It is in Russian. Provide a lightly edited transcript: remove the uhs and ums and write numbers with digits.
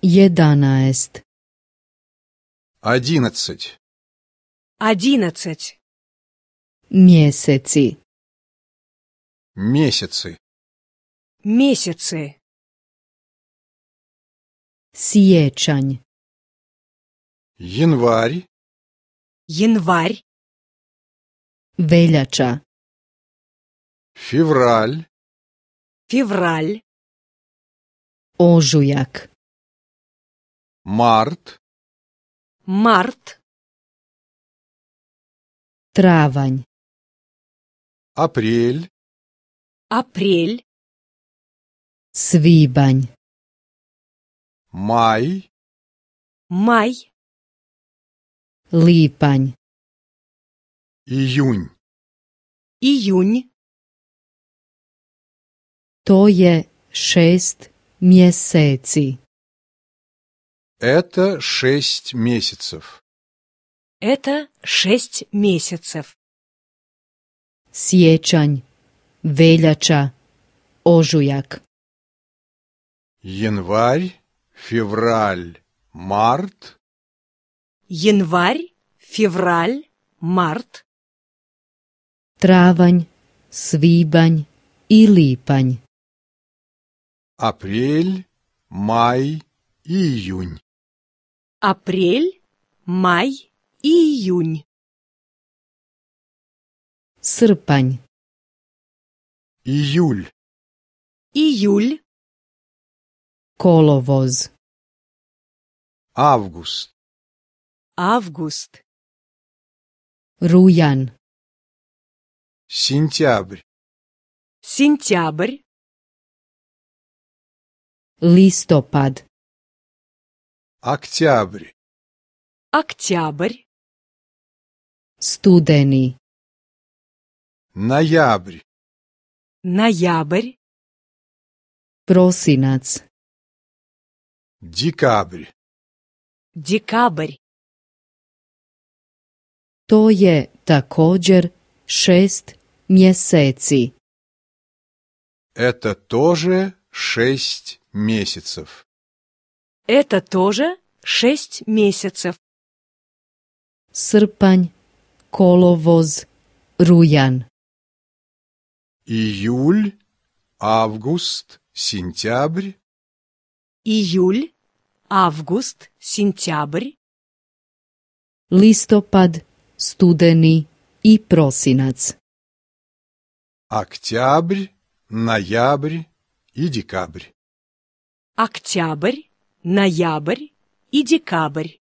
11. 11. 11. Mjeseci. Месяцы. Месяцы. Siječanj. Январь. Январь. Veljača. Февраль. Февраль. Ožujak. Март. Март. Travanj. Апрель. Апрель. Svibanj. Май. Май. Lipanj. Июнь. Июнь. To je 6 mjeseci. Это 6 месяцев. Это 6 месяцев. Siječanj. Veljača. Ožujak. Январь, февраль, март. Январь, февраль, март. Travanj. Svibanj. I lipanj. Апрель, май и июнь. Апрель, май и июнь. Srpanj. Июль. Июль. Kolovoz. Август. Август. Rujan. Сентябрь. Сентябрь. Listopad. Октябрь. Октябрь. Studeni. Ноябрь. Ноябрь. Prosinac. Декабрь. Декабрь. To je također 6 mjeseci. Это тоже 6 месяцев. Это тоже 6 месяцев. Srpanj. Kolovoz. Rujan. Июль, август, сентябрь. Июль, август, сентябрь. Listopad. Studeni. I prosinac. Октябрь, ноябрь и декабрь. Октябрь, ноябрь и декабрь.